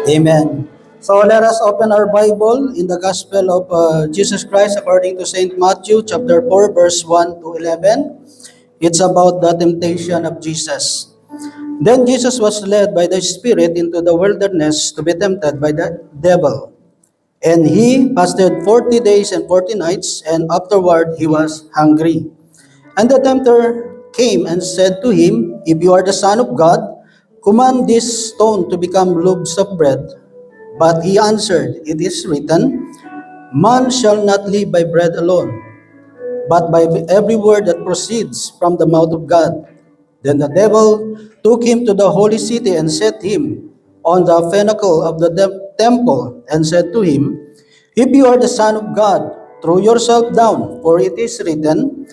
Amen. So let us open our Bible in the Gospel of Jesus Christ according to Saint Matthew chapter 4 verse 1 to 11. It's about the temptation of Jesus. Then Jesus was led by the Spirit into the wilderness to be tempted by the devil. And he fasted 40 days and 40 nights, and afterward he was hungry. And the tempter came and said to him, "If you are the Son of God, command this stone to become loaves of bread." But he answered, "It is written, man shall not live by bread alone, but by every word that proceeds from the mouth of God." Then the devil took him to the holy city and set him on the pinnacle of the temple and said to him, "If you are the Son of God, throw yourself down, for it is written,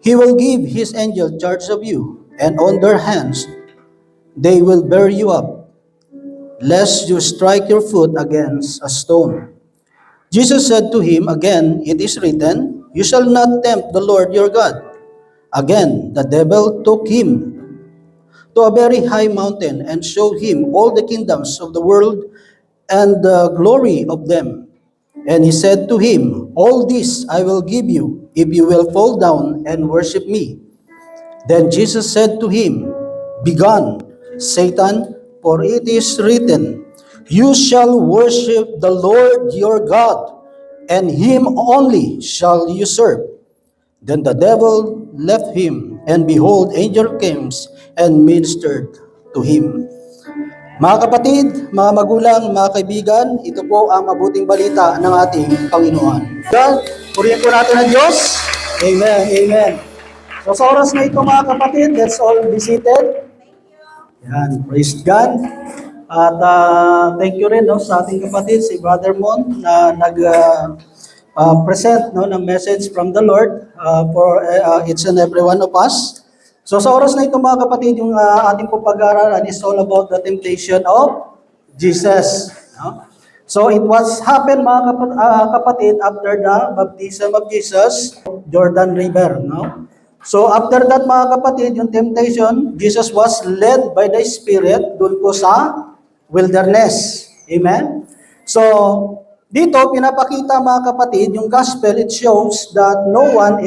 He will give His angel charge of you, and on their hands they will bear you up, lest you strike your foot against a stone." Jesus said to him again, "It is written, you shall not tempt the Lord your God." Again, the devil took him to a very high mountain and showed him all the kingdoms of the world and the glory of them. And he said to him, "All this I will give you, if you will fall down and worship me." Then Jesus said to him, "Begone, Satan, for it is written, you shall worship the Lord your God, and him only shall you serve." Then the devil left him, and behold, angel came and ministered to him. Mga kapatid, mga magulang, mga kaibigan, ito po ang mabuting balita ng ating Panginoon. God, purihin po natin ang Diyos. Amen, amen. So sa oras na ito mga kapatid, let's all be seated. Yan, praise God. At thank you rin sa ating kapatid, si Brother Mon, na present ng message from the Lord for each and every one of us. So sa oras na ito mga kapatid, yung ating pag-aaralan is all about the temptation of Jesus. No? So it was happened mga kapatid after the baptism of Jesus, Jordan River. No? So after that mga kapatid, yung temptation, Jesus was led by the Spirit dun po sa wilderness. Amen? So dito, pinapakita mga kapatid, yung gospel, it shows that no one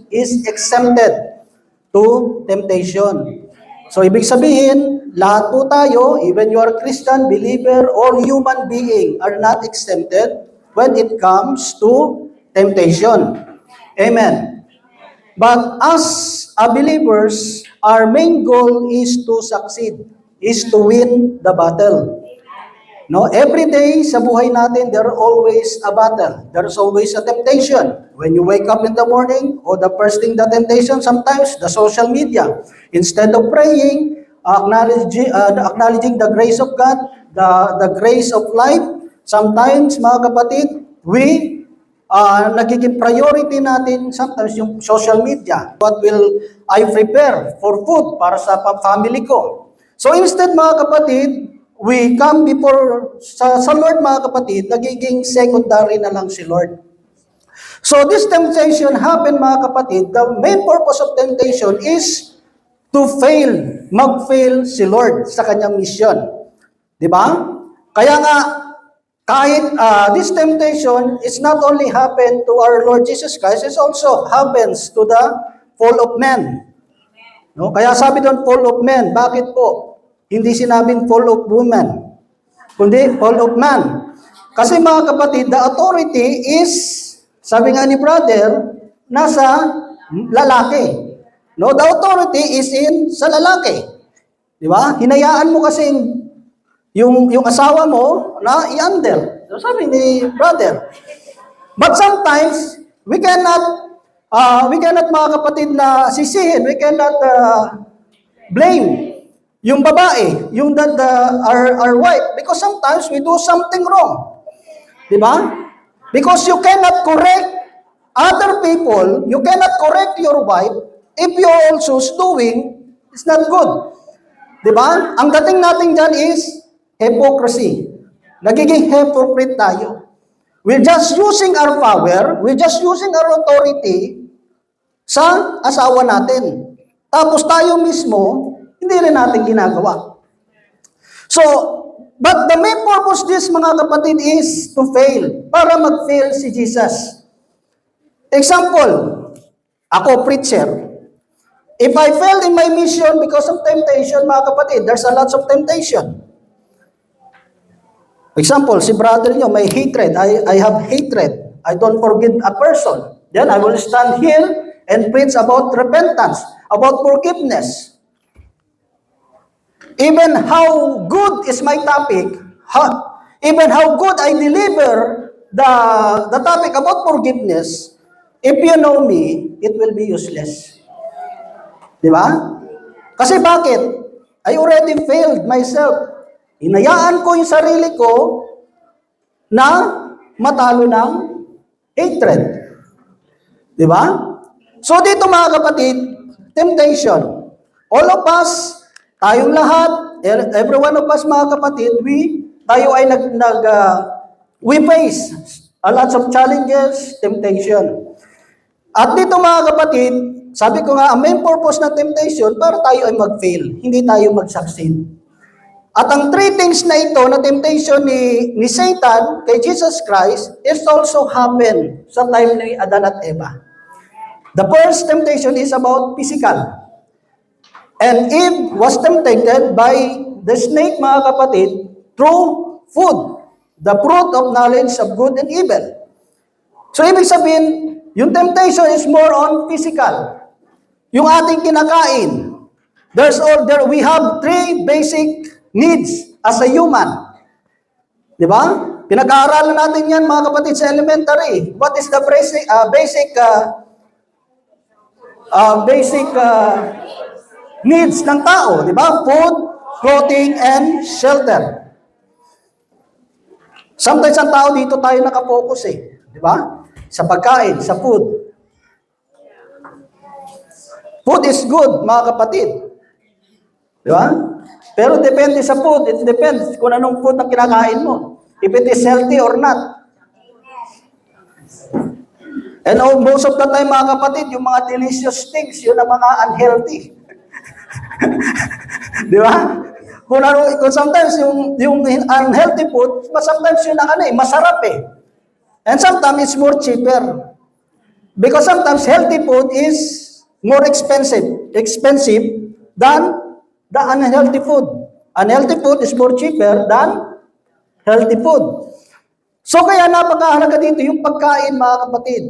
is exempted to temptation. So, ibig sabihin, lahat po tayo, even you are Christian, believer, or human being, are not exempted when it comes to temptation. Amen. But as a believers, our main goal is to succeed, is to win the battle. No, every day sa buhay natin, there always a battle. There's always a temptation. When you wake up in the morning, or the first thing the temptation, sometimes the social media. Instead of praying, acknowledging the grace of God, the grace of life, sometimes mga kapatid, we nagiging priority natin sometimes yung social media. What will I prepare for food para sa family ko? So instead mga kapatid, we come before sa Lord mga kapatid, nagiging secondary na lang si Lord. So this temptation happened mga kapatid, the main purpose of temptation is to fail, mag-fail si Lord sa kanyang mission. Di ba? Kaya nga, kahit this temptation is not only happen to our Lord Jesus Christ, it also happens to the fall of man. No? Kaya sabi doon, fall of man. Bakit po? Hindi sinabing fall of woman, kundi fall of man. Kasi mga kapatid, the authority is, sabi nga ni brother, nasa lalaki. No, the authority is in sa lalaki. Di ba? Hinayaan mo kasi yung asawa mo na i-under. So, sabi ni brother. But sometimes, we cannot mga kapatid na sisihin, we cannot blame yung babae, yung our wife, because sometimes we do something wrong. Di ba? Because you cannot correct other people, you cannot correct your wife if you also doing, it's not good. Di ba? Ang dating natin dyan is hypocrisy. Nagiging hypocrite tayo. We're just using our power, we're just using our authority sa asawa natin. Tapos tayo mismo, hindi rin natin ginagawa. So, but the main purpose purpose this, mga kapatid, is to fail. Para mag-fail si Jesus. Example, ako, preacher. If I fail in my mission because of temptation, mga kapatid, there's a lot of temptation. Example, si brother nyo, may hatred. I have hatred. I don't forgive a person. Then I will stand here and preach about repentance, about forgiveness. Even how good is my topic, even how good I deliver the topic about forgiveness, if you know me, it will be useless. Di ba? Kasi bakit? I already failed myself. Hinayaan ko yung sarili ko na matalo ng hatred. Di ba? So dito mga kapatid, temptation. All of us, tayong lahat, every one of us mga kapatid, tayo ay we face a lot of challenges, temptation. At dito mga kapatid, sabi ko nga, ang main purpose ng temptation, para tayo ay mag-fail, hindi tayo mag-succeed. At ang three things na ito, na temptation ni Satan kay Jesus Christ, is also happen sa time ni Adan at Eva. The first temptation is about physical. And Eve was tempted by the snake, mga kapatid, through food, the fruit of knowledge of good and evil. So, ibig sabihin, yung temptation is more on physical. Yung ating kinakain. We have three basic needs as a human. Di ba? Pinag-aaralan natin yan, mga kapatid, sa elementary. What is the basic needs ng tao? Di ba? Food, clothing, and shelter. Sometimes ang tao dito tayo nakapokus eh. Di ba? Sa pagkain, sa food. Food is good, mga kapatid. Di ba? Pero depende sa food. It depends kung anong food ang kinakain mo. If it is healthy or not. And most of the time, mga kapatid, yung mga delicious things, yun ang mga unhealthy. Di ba? Kung sometimes yung unhealthy food, sometimes yun ang masarap eh. And sometimes it's more cheaper. Because sometimes healthy food is more expensive than the unhealthy food. Unhealthy food is more cheaper than healthy food. So kaya napakahalaga dito yung pagkain, mga kapatid.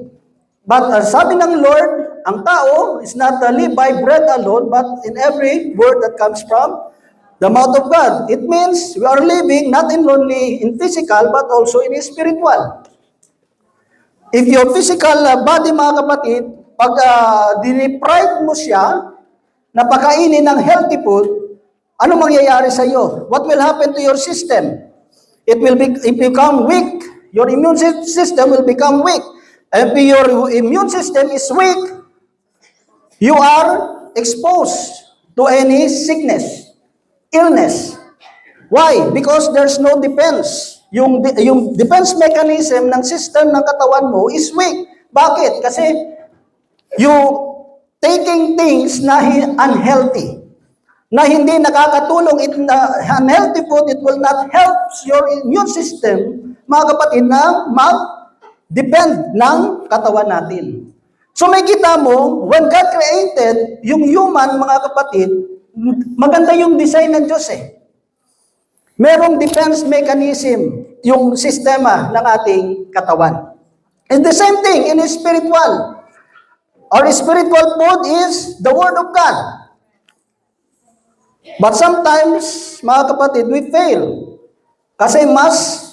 But sabi ng Lord, ang tao is not live by bread alone, but in every word that comes from the mouth of God. It means we are living not only in physical, but also in spiritual. If your physical body, mga kapatid, pag diniprive mo siya na pakainin ng healthy food, ano mangyayari sa iyo? What will happen to your system? It will become weak. Your immune system will become weak. If your immune system is weak, you are exposed to any sickness, illness. Why? Because there's no defense. Yung defense mechanism ng system ng katawan mo is weak. Bakit? Kasi you taking things na unhealthy, na hindi nakakatulong, unhealthy food, it will not help your immune system, mga kapatid, na mag-depend ng katawan natin. So may kita mo, when God created yung human, mga kapatid, maganda yung design ng Diyos eh. Merong defense mechanism yung sistema ng ating katawan. And the same thing in spiritual. Our spiritual food is the Word of God. But sometimes, mga kapatid, we fail. Kasi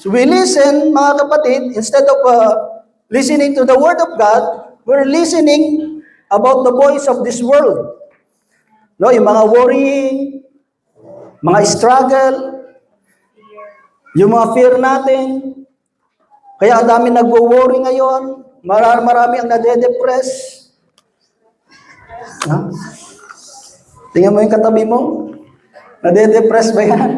we listen, mga kapatid, instead of listening to the Word of God, we're listening about the voice of this world. No, yung mga worrying, mga struggle, yung mga fear natin. Kaya ang dami nagwo-worry ngayon. Marami ang nade-depress. Ha? Tingnan mo yung katabi mo. Nade-depress ba yan?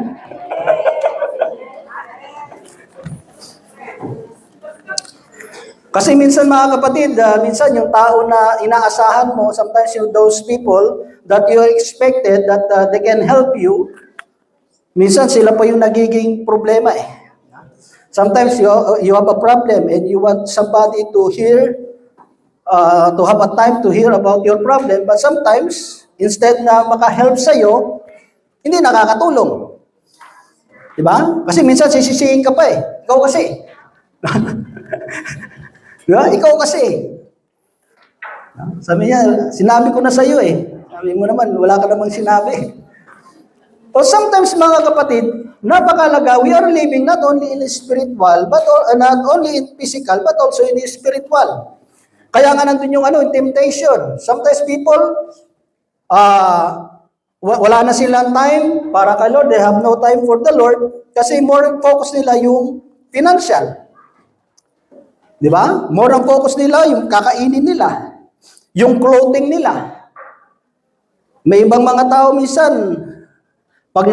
Kasi minsan, mga kapatid, minsan yung tao na inaasahan mo, sometimes those people that you expected that they can help you, minsan sila pa yung nagiging problema eh. Sometimes you have a problem and you want somebody to hear, to have a time to hear about your problem, but sometimes, instead na maka-help sa'yo, hindi nakakatulong. Diba? Kasi minsan sisisihin ka pa eh. Ikaw kasi. Diba? Ikaw kasi. Sabi niya, sinabi ko na sa'yo eh. Sabi mo naman, wala ka namang sinabi. So sometimes mga kapatid, napakalaga, we are living not only in spiritual, but not only in physical, but also in spiritual. Kaya nga nandun yung temptation. Sometimes people, wala na silang time para kay Lord. They have no time for the Lord kasi more focus nila yung financial. Di ba? More ang focus nila yung kakainin nila, yung clothing nila. May ibang mga tao minsan, pag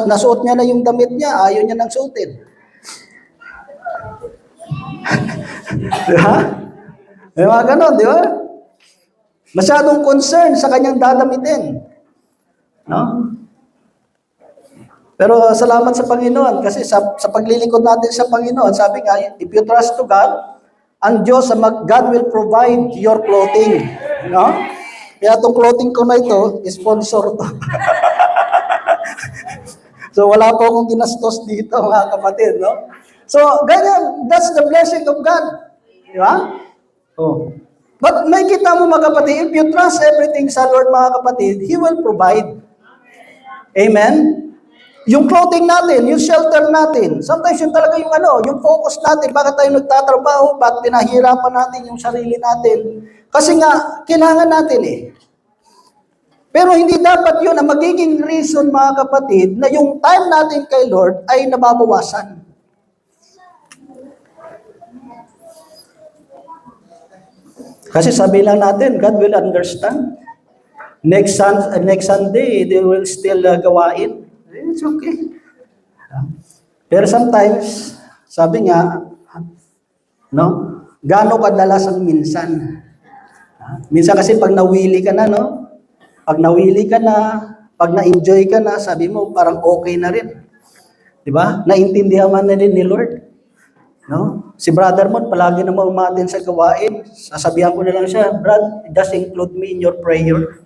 nasuot niya na yung damit niya, ayaw niya nang suotin. Di ba? May mga ganon, di ba? Masyadong concern sa kanyang dadamitin. No? Pero salamat sa Panginoon kasi sa paglilingkod natin sa Panginoon, sabi nga, if you trust to God, ang Diyos, God will provide your clothing. No? Kaya itong clothing ko na ito, sponsor to. So wala po akong ginastos dito, mga kapatid. No? So ganyan, that's the blessing of God. Di ba? Oh. But may kita mo mga kapatid, if you trust everything sa Lord mga kapatid, He will provide. Amen? Yung clothing natin, yung shelter natin, sometimes yung talaga yung focus natin, bakit tayo nagtatrabaho, bakit pinahirapan natin yung sarili natin. Kasi nga, kailangan natin eh. Pero hindi dapat yun ang magiging reason mga kapatid na yung time natin kay Lord ay nababawasan. Kasi sabi lang natin, God will understand. Next Sunday, they will still gawain. It's okay. Pero sometimes, sabi nga, no, gaano kadalas ang minsan. Minsan kasi pag nawili ka na, no? Pag nawili ka na, pag na-enjoy ka na, sabi mo, parang okay na rin. Di ba? Naintindihan man na rin ni Lord. No? Si brother mo, palagi naman umatin sa gawain. Sasabihan ko na lang siya, Brad, just include me in your prayer.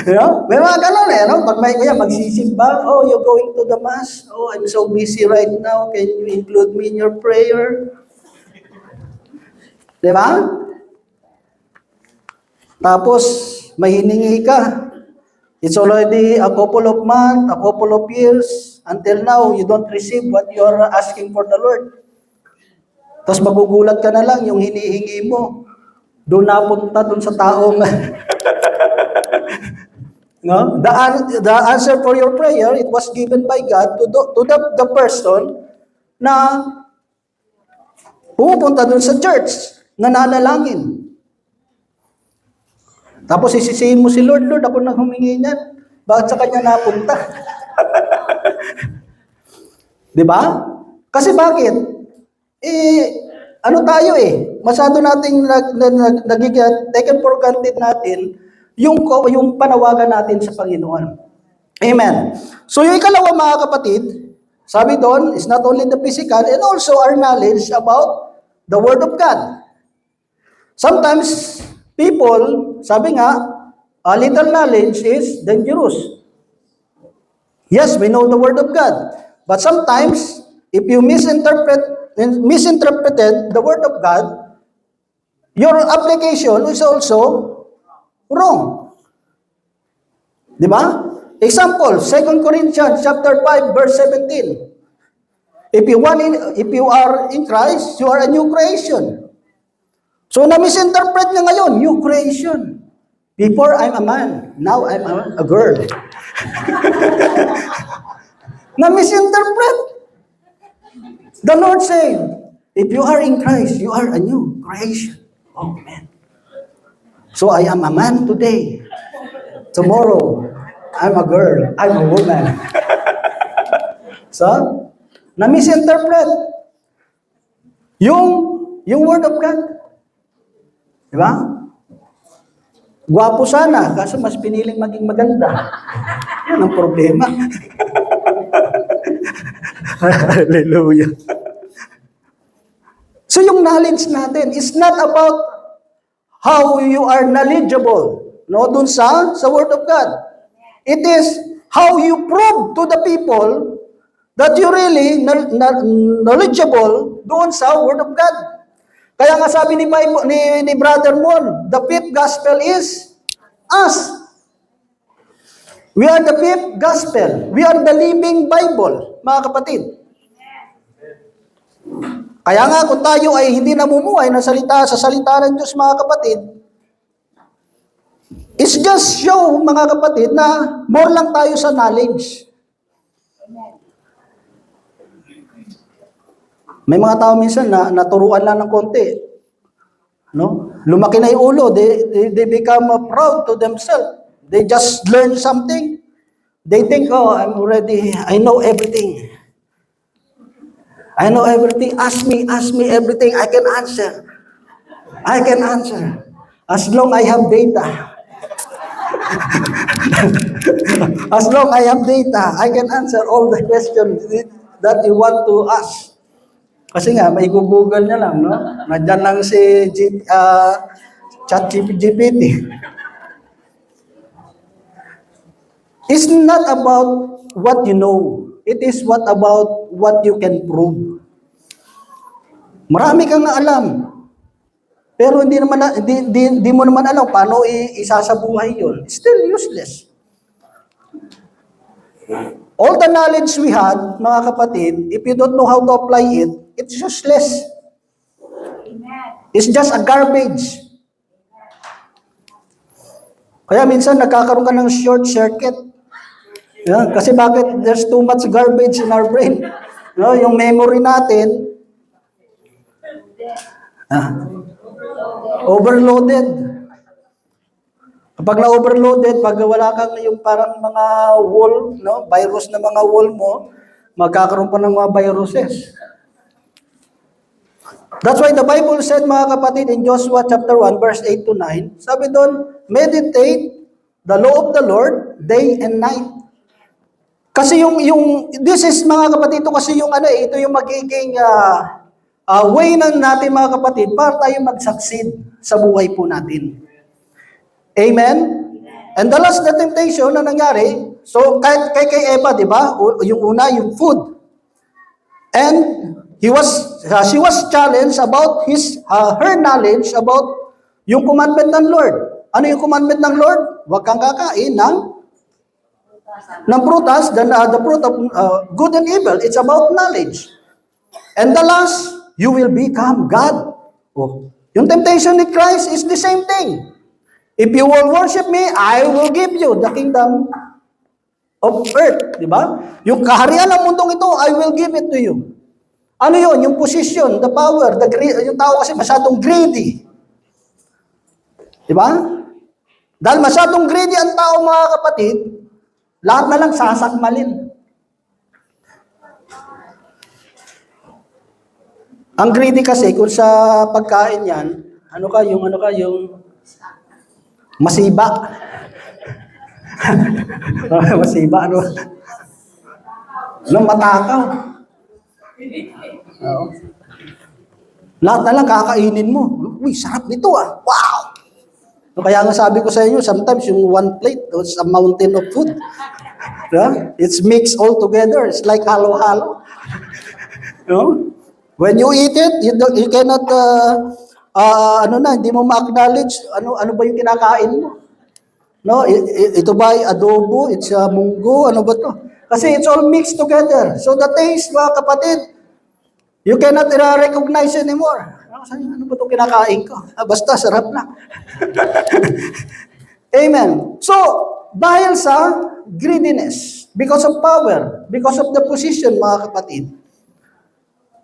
You know? May mga ganun eh, no? Pag may magsisimba, oh, you're going to the mass. Oh, I'm so busy right now. Can you include me in your prayer? Di ba? Tapos, may hiningi ka. It's already a couple of months, a couple of years, until now, you don't receive what you are asking for the Lord. Tapos magugulat ka na lang, yung hinihingi mo, doon napunta doon sa taong, no? The answer for your prayer, it was given by God to the person na pupunta doon sa church, nananalangin. Tapos isisihin mo si Lord, Lord, ako nang humingi niyan. Bakit sa kanya napunta? Di ba? Kasi bakit? Ano tayo eh? Masyado nating nagiging taken for granted natin yung panawagan natin sa Panginoon. Amen. So yung ikalawa mga kapatid, sabi doon, is not only the physical and also our knowledge about the Word of God. Sometimes, people, sabi nga, a little knowledge is dangerous. Yes, we know the Word of God. But sometimes, if you misinterpreted the Word of God, your application is also wrong. Di ba? Example, 2 Corinthians chapter 5, verse 17. If you are in Christ, you are a new creation. So, na-misinterpret niya ngayon, new creation. Before, I'm a man. Now, I'm a girl. Na-misinterpret. The Lord said, if you are in Christ, you are a new creation. Oh, man. So, I am a man today. Tomorrow, I'm a girl. I'm a woman. So, na-misinterpret. Yung Word of God. Diba? Gwapo sana, kaso mas piniling maging maganda. Yan ang problema. Hallelujah. So yung knowledge natin is not about how you are knowledgeable, no, dun sa Word of God. It is how you prove to the people that you really knowledgeable doon sa Word of God. Kaya nga sabi ni Brother Mon, the fifth gospel is us. We are the fifth gospel. We are the living Bible, mga kapatid. Kaya nga kung tayo ay hindi namumuhay sa salita ng Diyos, mga kapatid, it's just show, mga kapatid, na more lang tayo sa knowledge. May mga tao minsan na naturuan lang ng konti. No? Lumaki na yung ulo, they become proud to themselves. They just learn something. They think, oh, I know everything. I know everything. Ask me everything. I can answer. I can answer. As long I have data. As long I have data, I can answer all the questions that you want to ask. Kasi nga, may Google niya lang, no? Nandiyan lang si ChatGPT. It's not about what you know. It is about what you can prove. Marami kang alam. Pero hindi mo naman alam paano isasabuhay yun. It's still useless. All the knowledge we had, mga kapatid, if you don't know how to apply it, it's useless. It's just a garbage. Kaya minsan nagkakaroon ka ng short circuit. Yeah, kasi bakit there's too much garbage in our brain? No, yung memory natin, overloaded. Kapag na-overloaded, pag wala kang yung parang mga wall, no, virus na mga wall mo, magkakaroon pa ng mga viruses. That's why the Bible said, mga kapatid, in Joshua chapter 1, verse 8 to 9, sabi doon, meditate the law of the Lord day and night. Kasi this is, mga kapatid, ito kasi yung ito yung magiging way natin, mga kapatid, para tayo mag-succeed sa buhay po natin. Amen? And the last temptation na nangyari, so kay Eva, di ba? Yung una, yung food. And she was challenged about her knowledge about yung commandment ng Lord. Ano yung commandment ng Lord? Huwag kang kakain ng prutas, the fruit of good and evil. It's about knowledge. And the last, you will become God. Oh. Yung temptation ni Christ is the same thing. If you will worship me, I will give you the kingdom of earth. Di ba? Yung kaharian ng mundong ito, I will give it to you. Ano yun? Yung position, the power, yung tao kasi masyadong greedy. Di ba? Dahil masyadong greedy ang tao, mga kapatid, lahat na lang sasakmalin. Ang greedy kasi, kung sa pagkain yan, yung masiba. Masiba, matakaw. Oo. Lahat na lang kakainin mo. Uy, sarap nito ah. Wow! Kaya nga sabi ko sa inyo, sometimes yung one plate, it's a mountain of food. It's mixed all together. It's like halo-halo. When you eat it, you cannot, hindi mo ma-acknowledge, ano ba yung kinakain mo? No, ito ba ay adobo, it's munggo, ano ba to? Kasi it's all mixed together. So the taste, mga kapatid, you cannot recognize anymore. Ano ba itong kinakain ko? Basta, sarap lang. Amen. So, dahil sa greediness, because of power, because of the position, mga kapatid,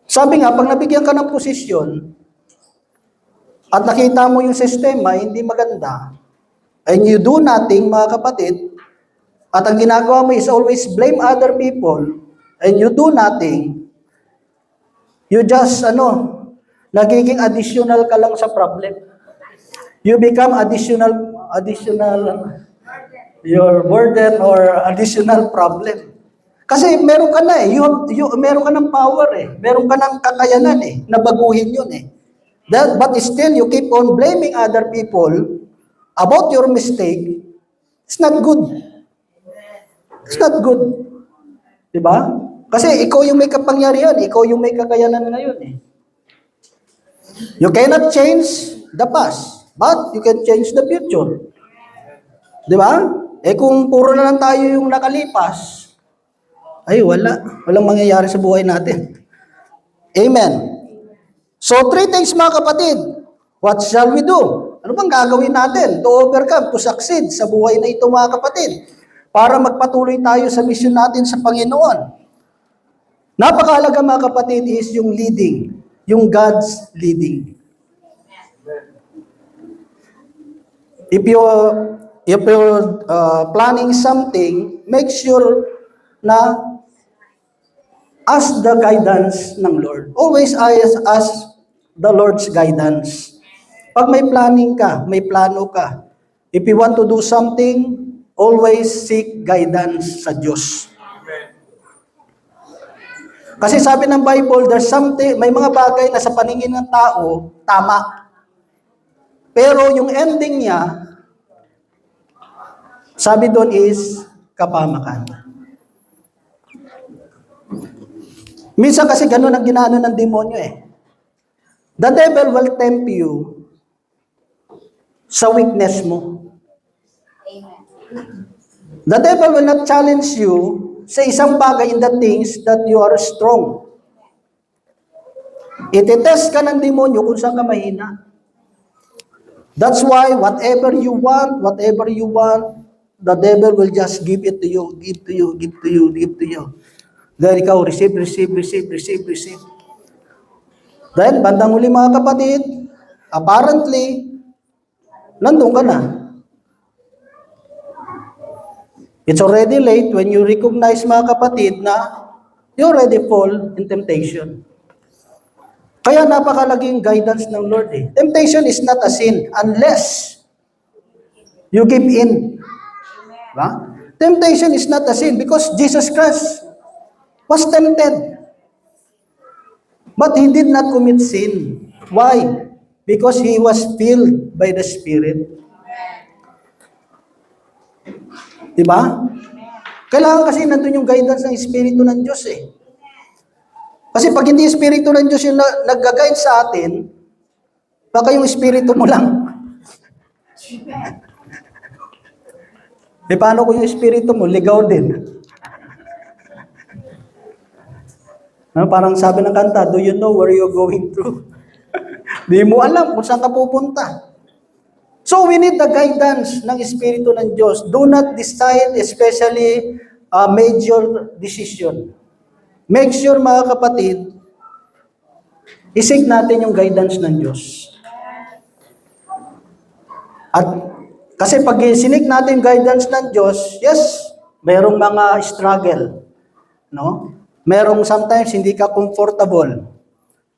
sabi nga, pag nabigyan ka ng posisyon, at nakita mo yung sistema, hindi maganda, and you do nothing, mga kapatid, at ang ginagawa mo is always blame other people, and you do nothing, you just, nagiging additional ka lang sa problem. You become your burden or additional problem. Kasi meron ka na eh. Meron ka ng power eh. Meron ka ng kakayanan eh. Nabaguhin yun eh. But still, you keep on blaming other people about your mistake. It's not good. It's not good. Diba? Kasi ikaw yung may kapangyarihan. Ikaw yung may kakayanan ngayon eh. You cannot change the past, but you can change the future. Diba? Eh kung puro na lang tayo yung nakalipas, ay wala. Walang mangyayari sa buhay natin. Amen. So, 3 things mga kapatid. What shall we do? Ano bang gagawin natin to overcome, to succeed sa buhay na ito mga kapatid? Para magpatuloy tayo sa mission natin sa Panginoon. Napakahalaga mga kapatid is yung leading. Yung God's leading. If you're planning something, make sure na ask the guidance ng Lord. Always ask the Lord's guidance. Pag may planning ka, may plano ka, if you want to do something, always seek guidance sa Diyos. Kasi sabi ng Bible, there's something, may mga bagay na sa paningin ng tao, tama. Pero yung ending niya, sabi doon is kapamakan. Minsan kasi ganun ang ginano ng demonyo eh. The devil will tempt you sa weakness mo. The devil will not challenge you sa isang bagay in the things that you are strong. Itetest ka ng demonyo kung saan ka mahina. That's why whatever you want, the devil will just give it to you, give to you. Then ikaw, receive. Then, bandang huli mga kapatid, apparently, nandun ka na. It's already late when you recognize mga kapatid na you already fall in temptation. Kaya napakalaging guidance ng Lord eh. Temptation is not a sin unless you give in. Diba? Temptation is not a sin because Jesus Christ was tempted. But He did not commit sin. Why? Because He was filled by the Spirit. Diba? Kailangan kasi nandun yung guidance ng Espiritu ng Diyos eh. Kasi pag hindi Espiritu ng Diyos yung nag-guide sa atin, baka yung Espiritu mo lang. Eh paano kung yung Espiritu mo, ligaw din? No, parang sabi ng kanta, do you know where you're going to? Di mo alam kung saan ka pupunta. So we need the guidance ng Espiritu ng Diyos. Do not decide, especially a major decision. Make sure mga kapatid, isig natin yung guidance ng Diyos. At kasi pag sinig natin yung guidance ng Diyos, yes, mayroong mga struggle. No? Merong sometimes hindi ka comfortable.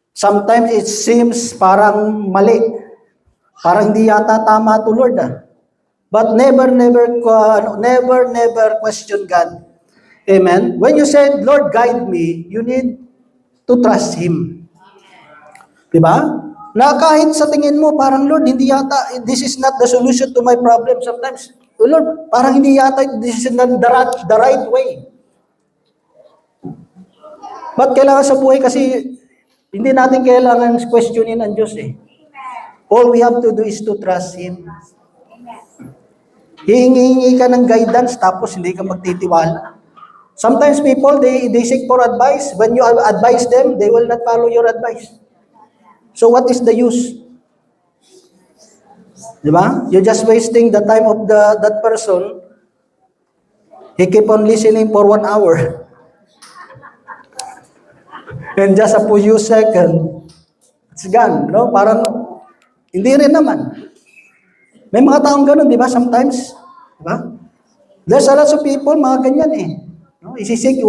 Sometimes it seems parang mali. Parang hindi yata tama to Lord ah. But never question God. Amen? When you said, Lord, guide me, you need to trust Him. Diba? Na kahit sa tingin mo, parang Lord, hindi yata, this is not the solution to my problem. Sometimes, oh Lord, parang hindi yata, this is not the right way. But kailangan sa buhay kasi, hindi natin kailangan questionin ang Diyos eh. All we have to do is to trust Him. Hihingi ka ng guidance, tapos hindi ka magtitiwala. Sometimes people, they seek for advice. When you advise them, they will not follow your advice. So what is the use? Diba? You're just wasting the time of that person. He keep on listening for 1 hour. And just a few seconds, it's gone. No? Parang, hindi rin naman. May mga taong ganun, di ba? Sometimes. Di ba? There's a lot of people, mga ganyan eh. No? Isisik,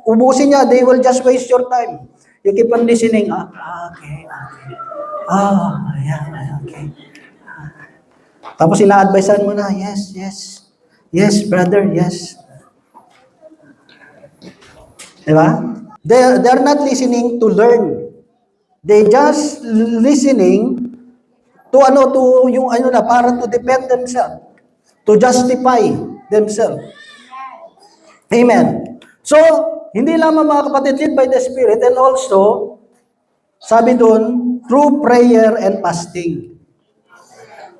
ubusin niya, they will just waste your time. You keep on listening. Okay. Okay. Tapos ina-advisean mo na, yes, brother, yes. Di ba? They're not listening to learn. They just listening to yung para to defend themselves, to justify themselves. Amen. So, hindi lamang mga kapatid, led by the Spirit, and also, sabi doon, through prayer and fasting.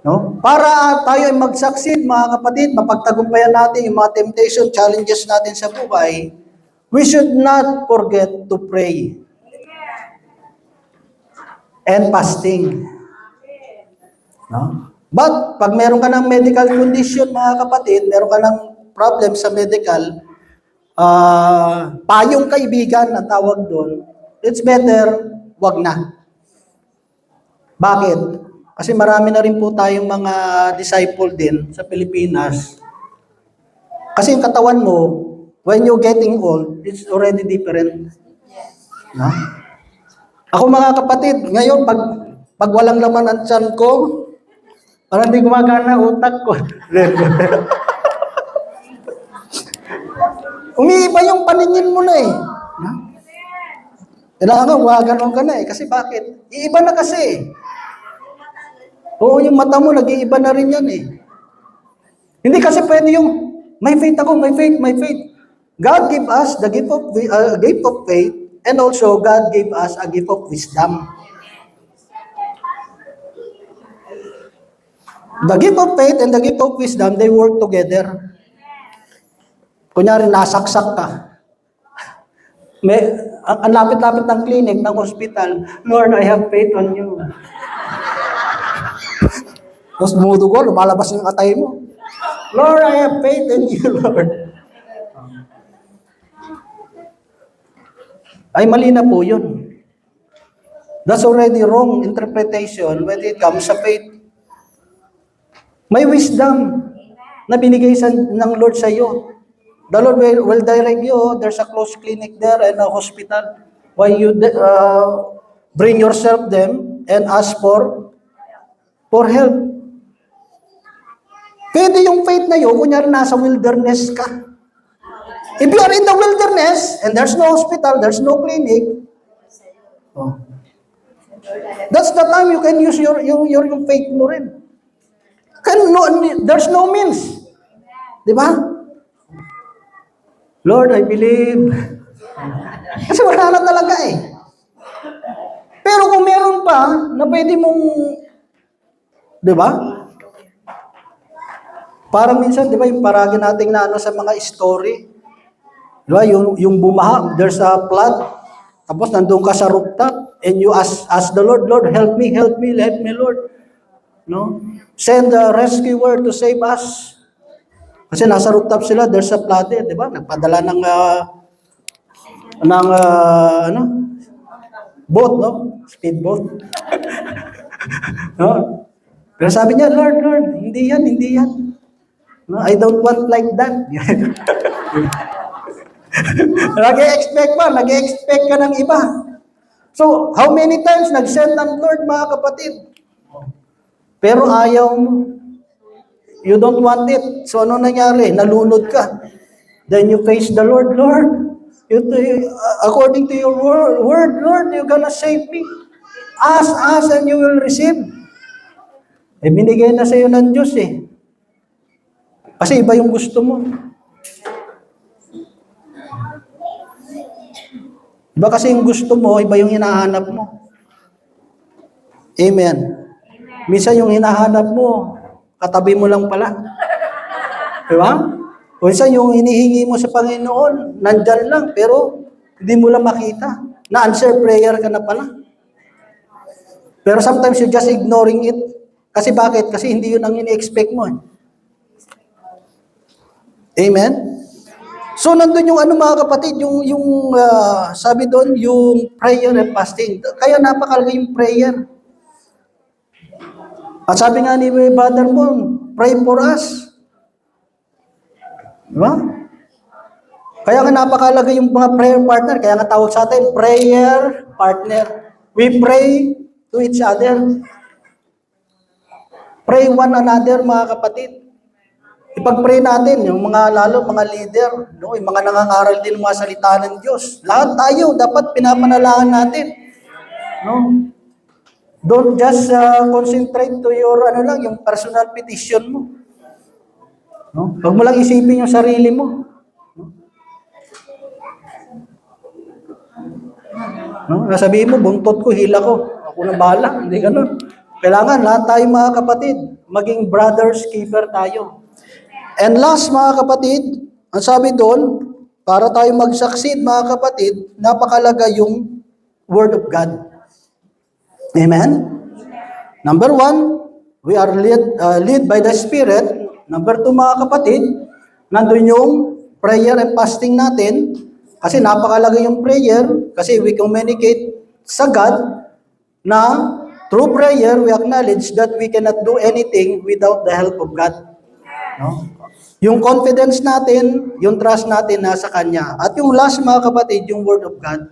No? Para tayo ay mag-succeed, mga kapatid, mapagtagumpayan natin yung mga temptation, challenges natin sa buhay, we should not forget to pray and fasting. No? But, pag meron ka ng medical condition, mga kapatid, meron ka ng problem sa medical, payong kaibigan ang tawag doon, it's better, wag na. Bakit? Kasi marami na rin po tayong mga disciple din sa Pilipinas. Kasi yung katawan mo, when you're getting old, it's already different. No? Ako mga kapatid, ngayon, pag walang laman ang tiyan ko, parang hindi gumagana utak ko. Umiiba yung paningin mo na eh. Kailangan waganon ka na eh. Kasi bakit? Iiba na kasi. Oo, yung mata mo, nag-iiba na rin yan eh. Hindi kasi pwede yung, may faith ako, may faith. God gave us the gift of faith, and also God gave us a gift of wisdom. The gift of faith and the gift of wisdom, they work together. Kunyari, nasaksak ka. Ang lapit-lapit ng clinic, ng hospital, Lord, I have faith on you. Tapos bumudugo, lumalabas yung atay mo. Lord, I have faith in you, Lord. Ay, mali na po yun. That's already wrong interpretation when it comes sa faith. May wisdom na binigay ng Lord sa iyo. The Lord will direct you. There's a close clinic there and a hospital. Why you bring yourself them and ask for help. Pwede yung faith na yun, kunyari nasa wilderness ka. If you are in the wilderness and there's no hospital, there's no clinic, that's the time you can use your faith mo rin. There's no means. Di ba? Lord, I believe. Kasi wala na talaga eh. Pero kung meron pa, na pwede mong, di ba? Parang minsan, di ba, yung paragi nating na sa mga story, di ba, yung bumaha, there's a flood, tapos nandun ka sa rooftop, and you ask the Lord, Lord, help me, Lord. No? Send a rescuer to save us. Kasi nasa rooftop sila, there's a flood, di ba? Nagpadala ng boat, no? Speedboat. No? Pero sabi niya, Lord, hindi yan. No, I don't want like that. Nag-expect ka ng iba. So, how many times nag-send ng Lord, mga kapatid? Pero ayaw mo. You don't want it. So, ano nangyari? Nalunod ka. Then you face the Lord, according to your word, Lord, you're gonna save me. Ask and you will receive. Eh, binigay na sa'yo ng Diyos eh. Kasi iba yung gusto mo. Iba kasi yung gusto mo, iba yung hinahanap mo. Amen. Minsan yung hinahanap mo, katabi mo lang pala. Diba? O minsan yung hinihingi mo sa Panginoon, nandyan lang, pero hindi mo lang makita. Na-answer prayer ka na pala. Pero sometimes you're just ignoring it. Kasi bakit? Kasi hindi yun ang ini-expect mo. Amen? So, nandun yung mga kapatid, yung sabi doon, yung prayer and fasting. Kaya napakalaga yung prayer. At sabi nga ni Brother Moon, pray for us. Diba? Kaya nga napakalaga yung mga prayer partner. Kaya nga tawag sa atin, prayer partner. We pray to each other. Pray one another, mga kapatid. Ipag-pray natin, yung mga lalo, mga leader, no? Yung mga nangangaral din ng mga salita ng Diyos. Lahat tayo, dapat pinapanalangin natin. No? Don't just concentrate to your, yung personal petition mo. No? Huwag mo lang isipin yung sarili mo. No? Nasabihin mo, buntot ko, hila ko. Ako na bahala. Hindi ganun. Kailangan lahat tayo mga kapatid, maging brothers keeper tayo. And last mga kapatid, ang sabi doon, para tayo mag-succeed mga kapatid, napakalaga yung Word of God. Amen? Number 1, we are led by the Spirit. Number 2 mga kapatid, nandun yung prayer and fasting natin. Kasi napakalaga yung prayer, kasi we communicate sa God na through prayer, we acknowledge that we cannot do anything without the help of God. No? Yung confidence natin, yung trust natin nasa Kanya. At yung last mga kapatid, yung Word of God.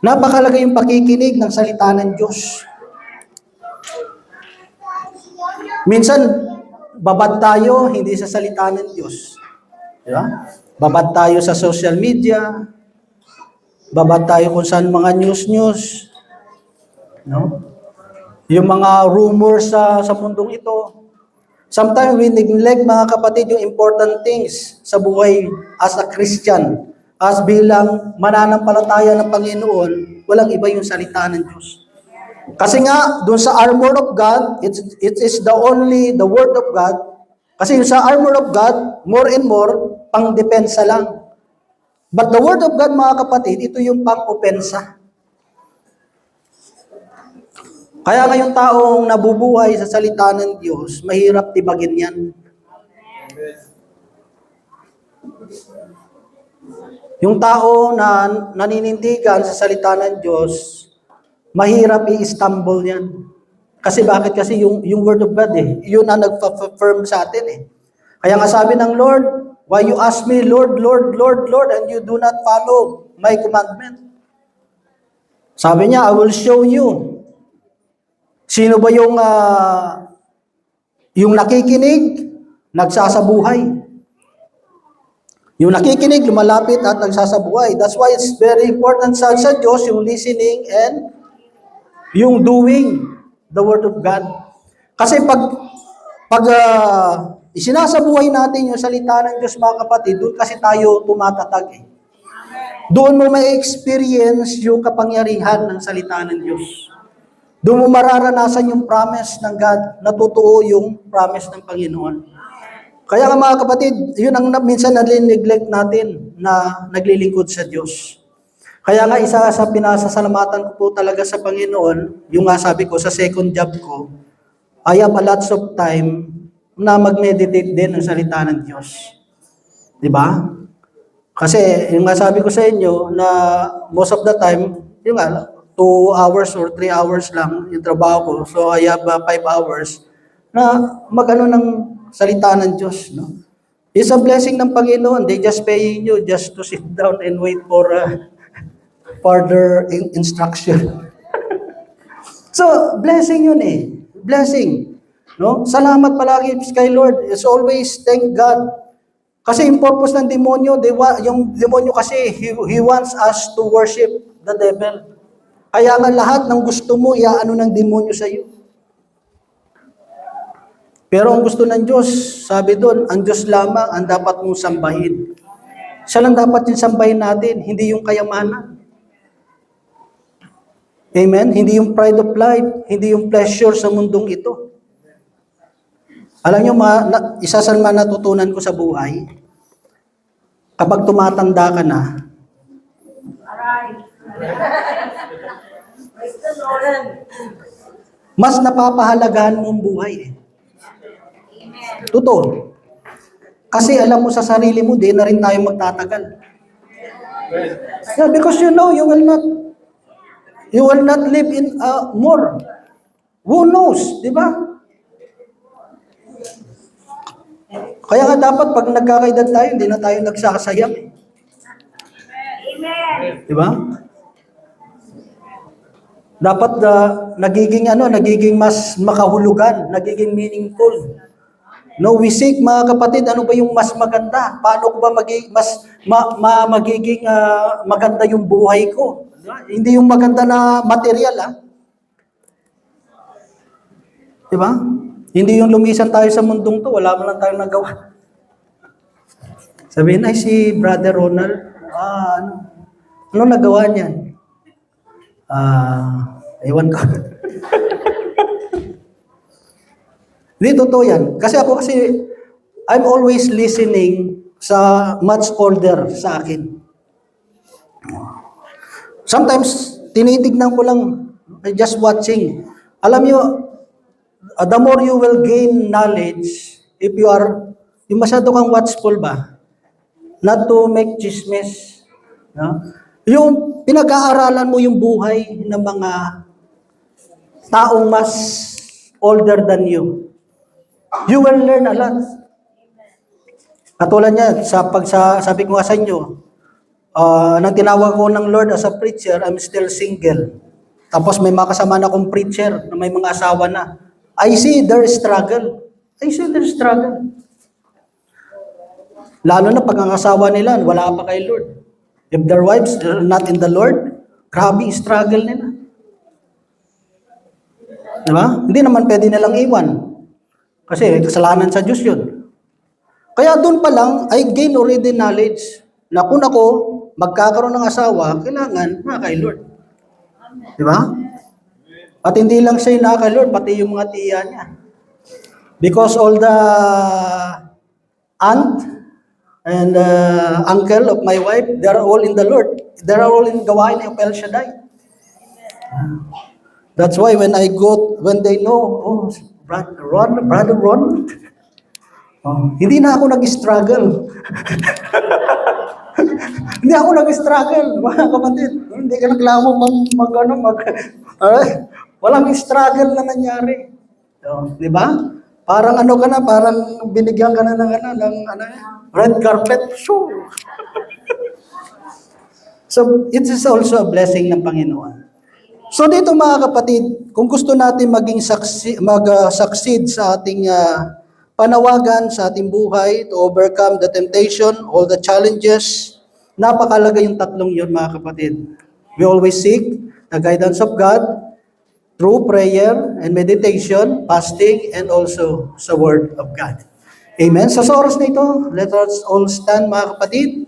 Napakalaga yung pakikinig ng salita ng Diyos. Minsan, babad tayo hindi sa salita ng Diyos. Diba? Babad tayo sa social media, babad tayo kung saan mga news. No? Yung mga rumors sa mundong ito. Sometimes we neglect mga kapatid yung important things sa buhay as a Christian. As bilang mananampalataya ng Panginoon, walang iba yung salita ng Diyos. Kasi nga, dun sa armor of God, it is the Word of God. Kasi yung sa armor of God, more and more, pang-depensa lang. But the Word of God mga kapatid, ito yung pang-opensa. Kaya ngayong taong nabubuhay sa salita ng Diyos, mahirap tibagin yan. Yung tao na naninindigan sa salita ng Diyos, mahirap i-stumble yan. Kasi bakit? Kasi yung Word of God yun ang nag-firm sa atin Kaya nga sabi ng Lord, why you ask me, Lord, Lord, Lord, Lord, and you do not follow my commandment? Sabi niya, I will show you. Sino ba yung nakikinig, nagsasabuhay? Yung nakikinig, lumalapit at nagsasabuhay. That's why it's very important sa Diyos, yung listening and yung doing the Word of God. Kasi pag isinasabuhay natin yung salita ng Diyos mga kapatid, doon kasi tayo tumatatag Doon mo may experience yung kapangyarihan ng salita ng Diyos. Doon mo mararanasan yung promise ng God na totoo yung promise ng Panginoon. Kaya nga mga kapatid, yun ang minsan nalineglect natin na naglilingkod sa Diyos. Kaya nga isa sa pinasasalamatan ko po talaga sa Panginoon, yung nga sabi ko sa second job ko, I have a lots of time na mag-meditate din ng salita ng Diyos. Diba? Kasi yung nga sabi ko sa inyo na most of the time, yung nga, 2 hours or 3 hours lang yung trabaho ko. So I have 5 hours na mag-ano ng salita ng Diyos. No? It's a blessing ng Panginoon. They just paying you just to sit down and wait for further instruction. So, blessing yun Blessing. No? Salamat palagi kay Lord. It's always thank God. Kasi yung purpose ng demonyo, yung demonyo kasi, he wants us to worship the devil. Kaya nga lahat ng gusto mo, iaano ng demonyo sa iyo. Pero ang gusto ng Diyos, sabi doon, ang Diyos lamang ang dapat mong sambahin. Siya lang dapat yung sambahin natin, hindi yung kayamanan. Amen? Hindi yung pride of life, hindi yung pleasure sa mundong ito. Alam nyo, isa sa mga natutunan ko sa buhay, kapag tumatanda ka na, mas napapahalagahan mo ang buhay Totoo. Kasi alam mo sa sarili mo, di na rin tayo magtatagal. Yeah, because you know, you will not live in more. Who knows, di ba? Kaya nga dapat pag nagkakaedad tayo, hindi na tayo nagsasayang. Amen. Di ba? Dapat nagiging mas makahulugan, nagiging meaningful. No, we seek, mga kapatid, ano ba yung mas maganda? Paano ko ba magiging maganda yung buhay ko? Diba? Hindi yung maganda na material, Di ba? Hindi yung lumisan tayo sa mundong to, wala man lang tayong nagawa. Sabihin, ay si Brother Ronald, ano nagawa niyan? Ewan ko. Hindi, totoo yan. Kasi I'm always listening sa much older sa akin. Sometimes, tinitignan ko lang, just watching. Alam niyo, the more you will gain knowledge, if yung masyado kang watchful ba? Not to make chismes. No? Yung pinag-aaralan mo yung buhay ng mga taong mas older than you. You will learn a lot. Katulad niya, sabi ko nga sa inyo, nang tinawag ko ng Lord as a preacher, I'm still single. Tapos may makasama na akong preacher na may mga asawa na. I see their struggle. Lalo na pag ang asawa nila, wala pa kay Lord. If their wives are not in the Lord, grabe struggle nila. Diba? Hindi naman pwede nilang iwan. Kasi kasalanan sa Diyos yun. Kaya doon pa lang, I gain already knowledge na kung ako magkakaroon ng asawa, kailangan na kay Lord. Di ba? At hindi lang siya na kay Lord, pati yung mga tiya niya. Because all the aunt and uncle of my wife, they're all in the Lord. They're all in gawain ng El Shaddai. That's why when they know, Brother Ron, hindi na ako nag-struggle. Hindi ako nag-struggle, mga kapatid. Hindi ka naglamo walang struggle na nangyari. So, di ba? Parang parang binigyan ka na ng red carpet. So, it is also a blessing ng Panginoon. So dito mga kapatid, kung gusto natin maging mag-succeed sa ating panawagan, sa ating buhay, to overcome the temptation, all the challenges, napakalaga yung tatlong yun mga kapatid. We always seek the guidance of God through prayer and meditation, fasting, and also sa Word of God. Amen. So sa oras na ito, let us all stand mga kapatid.